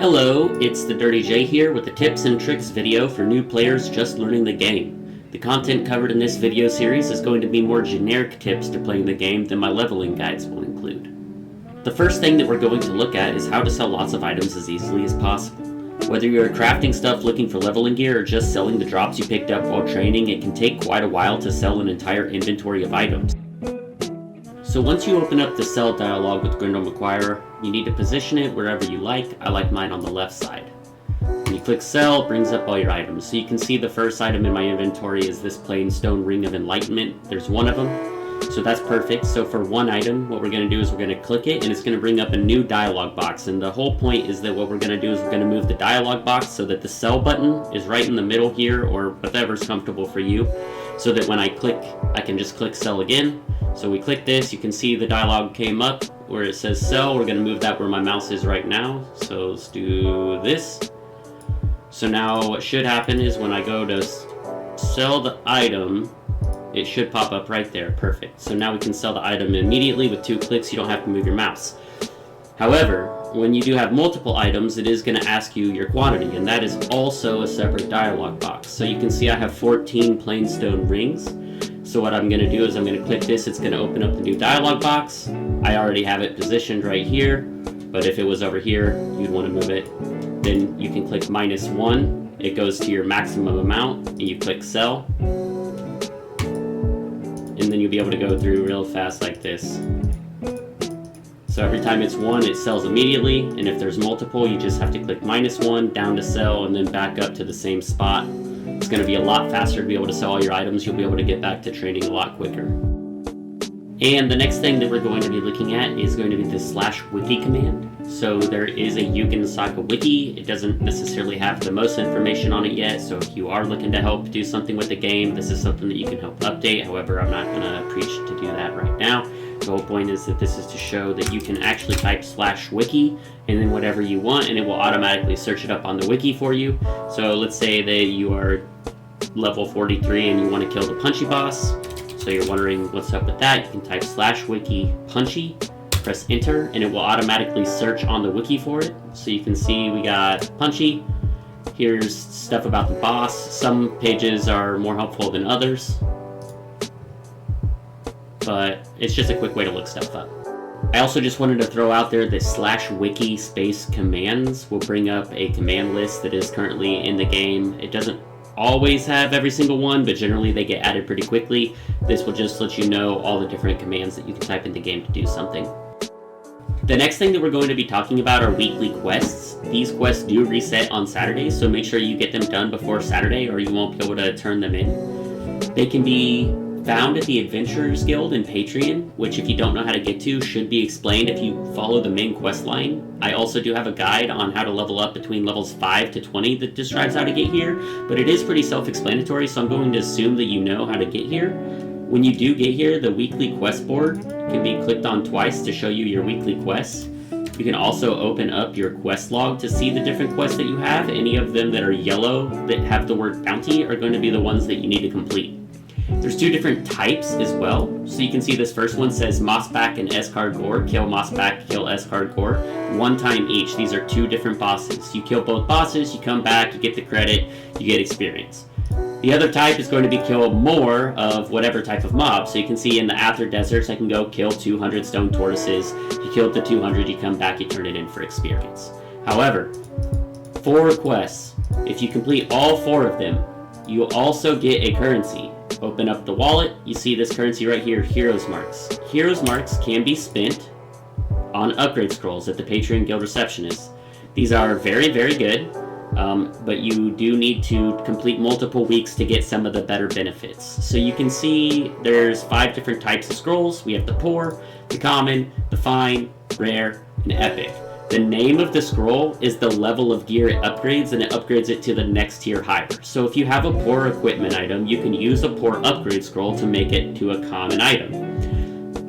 Hello, it's the Dirty J here with a tips and tricks video for new players just learning the game. The content covered in this video series is going to be more generic tips to playing the game than my leveling guides will include. The first thing that we're going to look at is how to sell lots of items as easily as possible. Whether you're crafting stuff looking for leveling gear or just selling the drops you picked up while training, it can take quite a while to sell an entire inventory of items. So once you open up the sell dialog with Grindel Macquarie, you need to position it wherever you like. I like mine on the left side. When you click sell, it brings up all your items. So you can see the first item in my inventory is this plain stone ring of enlightenment. There's one of them, so that's perfect. So for one item, what we're going to do is we're going to click it and it's going to bring up a new dialog box. And the whole point is that what we're going to do is we're going to move the dialog box so that the sell button is right in the middle here, or whatever's comfortable for you, so that when I click, I can just click sell again. So we click this, you can see the dialog came up where it says sell. We're going to move that where my mouse is right now. So let's do this. So now what should happen is when I go to sell the item, it should pop up right there. Perfect. So now we can sell the item immediately with 2 clicks. You don't have to move your mouse. However, when you do have multiple items, it is going to ask you your quantity, and that is also a separate dialog box. So you can see I have 14 plain stone rings. So what I'm going to do is I'm going to click this. It's going to open up the new dialog box. I already have it positioned right here, but if it was over here, you'd want to move it. Then you can click -1. It goes to your maximum amount, and you click sell. And then you'll be able to go through real fast like this. So every time it's 1, it sells immediately, and if there's multiple, you just have to click -1 down to sell and then back up to the same spot. It's going to be a lot faster to be able to sell all your items. You'll be able to get back to training a lot quicker. And the next thing that we're going to be looking at is going to be the /wiki command. So there is a Yugen Saga Wiki. It doesn't necessarily have the most information on it yet, so if you are looking to help do something with the game, this is something that you can help update. However, I'm not going to preach to do that right now. The whole point is that this is to show that you can actually type /wiki and then whatever you want, and it will automatically search it up on the wiki for you. So let's say that you are level 43 and you want to kill the punchy boss. So you're wondering what's up with that. You can type /wiki punchy, press enter, and it will automatically search on the wiki for it. So you can see we got punchy. Here's stuff about the boss. Some pages are more helpful than others, but it's just a quick way to look stuff up. I also just wanted to throw out there that /wiki space commands will bring up a command list that is currently in the game. It doesn't always have every single one, but generally they get added pretty quickly. This will just let you know all the different commands that you can type in the game to do something. The next thing that we're going to be talking about are weekly quests. These quests do reset on Saturdays, so make sure you get them done before Saturday or you won't be able to turn them in. They can be found at the Adventurers Guild in Patreon, which if you don't know how to get to, should be explained if you follow the main quest line. I also do have a guide on how to level up between levels 5 to 20 that describes how to get here, but it is pretty self-explanatory, so I'm going to assume that you know how to get here. When you do get here, the weekly quest board can be clicked on twice to show you your weekly quests. You can also open up your quest log to see the different quests that you have. Any of them that are yellow that have the word bounty are going to be the ones that you need to complete. There's 2 different types as well. So you can see this first one says Mossback and Escar Gore. Kill Mossback, kill Escar Gore. 1 time each. These are 2 different bosses. You kill both bosses, you come back, you get the credit, you get experience. The other type is going to be kill more of whatever type of mob. So you can see in the Aether Deserts, I can go kill 200 stone tortoises. You killed the 200, you come back, you turn it in for experience. However, 4 quests. If you complete all 4 of them, you will also get a currency. Open up the wallet, you see this currency right here, Heroes Marks. Heroes Marks can be spent on upgrade scrolls at the Patreon Guild Receptionist. These are very, very good, but you do need to complete multiple weeks to get some of the better benefits. So you can see there's 5 different types of scrolls. We have the poor, the common, the fine, rare, and epic. The name of the scroll is the level of gear it upgrades, and it upgrades it to the next tier higher. So if you have a poor equipment item, you can use a poor upgrade scroll to make it to a common item.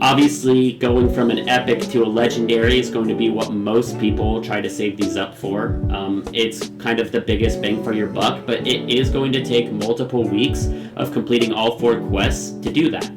Obviously, going from an epic to a legendary is going to be what most people try to save these up for. It's kind of the biggest bang for your buck, but it is going to take multiple weeks of completing all 4 quests to do that.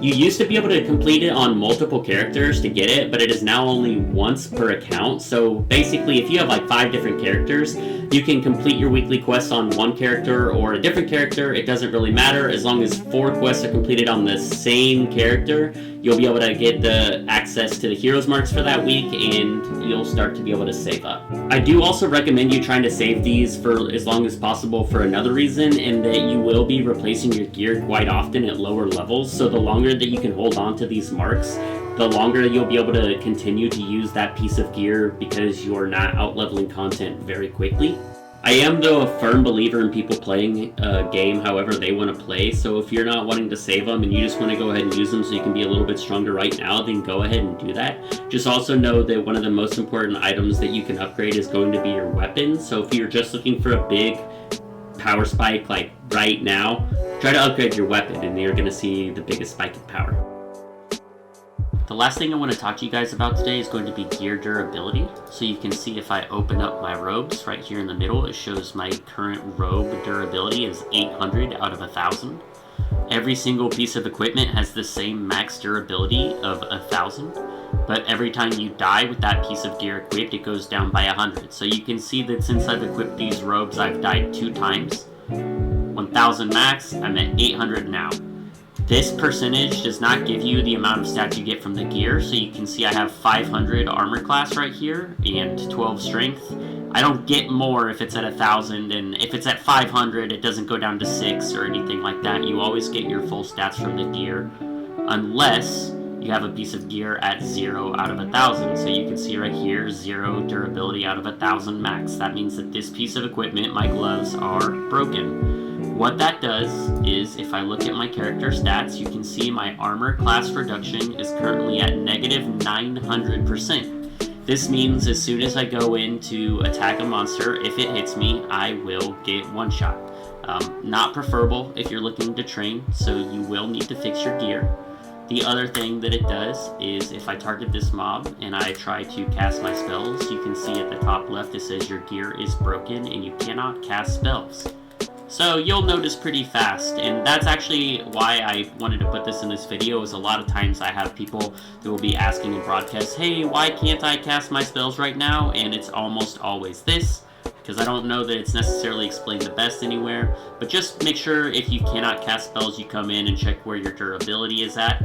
You used to be able to complete it on multiple characters to get it, but it is now only once per account. So basically, if you have like 5 different characters, you can complete your weekly quests on one character or a different character. It doesn't really matter. As long as 4 quests are completed on the same character, you'll be able to get the access to the heroes marks for that week, and you'll start to be able to save up. I do also recommend you trying to save these for as long as possible for another reason, in that you will be replacing your gear quite often at lower levels. So the longer that you can hold on to these marks, the longer you'll be able to continue to use that piece of gear, because you're not out-leveling content very quickly. I am, though, a firm believer in people playing a game however they want to play, so if you're not wanting to save them and you just want to go ahead and use them so you can be a little bit stronger right now, then go ahead and do that. Just also know that one of the most important items that you can upgrade is going to be your weapon, so if you're just looking for a big power spike like right now, try to upgrade your weapon and you're going to see the biggest spike in power. The last thing I want to talk to you guys about today is going to be gear durability. So you can see if I open up my robes right here in the middle, it shows my current robe durability is 800 out of 1000. Every single piece of equipment has the same max durability of 1000, but every time you die with that piece of gear equipped, it goes down by 100. So you can see that since I've equipped these robes, I've died 2 times. 1000 max, I'm at 800 now. This percentage does not give you the amount of stats you get from the gear, so you can see I have 500 armor class right here and 12 strength. I don't get more if it's at 1000, and if it's at 500 it doesn't go down to 6 or anything like that. You always get your full stats from the gear, unless you have a piece of gear at 0 out of 1000. So you can see right here, 0 durability out of 1000 max. That means that this piece of equipment, my gloves, are broken. What that does is, if I look at my character stats, you can see my armor class reduction is currently at negative 900%. This means as soon as I go in to attack a monster, if it hits me, I will get one shot. Not preferable if you're looking to train, so you will need to fix your gear. The other thing that it does is, if I target this mob and I try to cast my spells, you can see at the top left it says your gear is broken and you cannot cast spells. So you'll notice pretty fast, and that's actually why I wanted to put this in this video, is a lot of times I have people who will be asking in broadcasts, hey, why can't I cast my spells right now? And it's almost always this, because I don't know that it's necessarily explained the best anywhere, but just make sure if you cannot cast spells, you come in and check where your durability is at.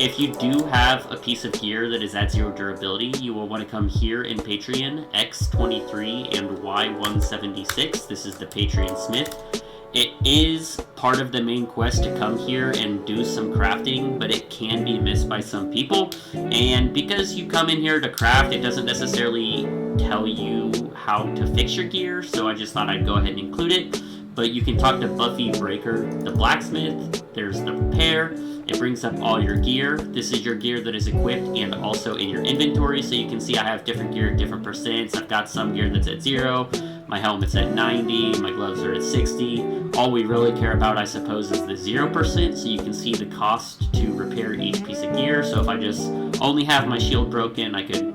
If you do have a piece of gear that is at 0 durability, you will want to come here in Patreon, X23 and Y176. This is the Patreon Smith. It is part of the main quest to come here and do some crafting, but it can be missed by some people. And because you come in here to craft, it doesn't necessarily tell you how to fix your gear, so I just thought I'd go ahead and include it. But you can talk to Buffy Breaker, the blacksmith. There's the repair. It brings up all your gear. This is your gear that is equipped and also in your inventory. So you can see I have different gear at different percents. I've got some gear that's at 0. My helmet's at 90. My gloves are at 60. All we really care about, I suppose, is the 0%. So you can see the cost to repair each piece of gear. So if I just only have my shield broken, I could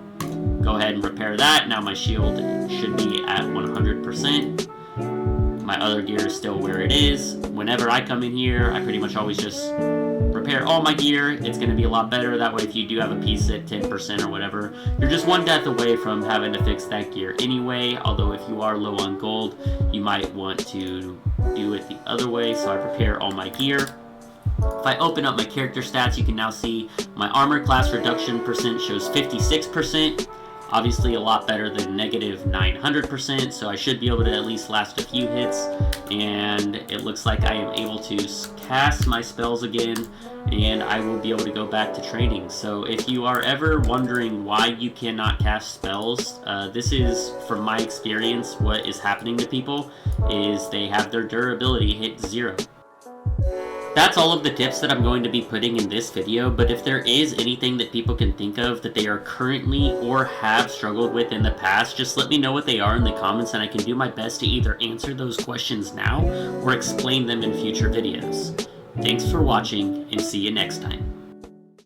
go ahead and repair that. Now my shield should be at 100%. My other gear is still where it is. Whenever I come in here, I pretty much always just repair all my gear. It's going to be a lot better. That way, if you do have a piece at 10% or whatever, you're just one death away from having to fix that gear anyway. Although if you are low on gold, you might want to do it the other way. So I repair all my gear. If I open up my character stats, you can now see my armor class reduction percent shows 56%. Obviously a lot better than negative 900%, so I should be able to at least last a few hits, and it looks like I am able to cast my spells again, and I will be able to go back to training. So if you are ever wondering why you cannot cast spells, this is, from my experience, what is happening to people is they have their durability hit 0. That's all of the tips that I'm going to be putting in this video, but if there is anything that people can think of that they are currently or have struggled with in the past, just let me know what they are in the comments and I can do my best to either answer those questions now or explain them in future videos. Thanks for watching and see you next time.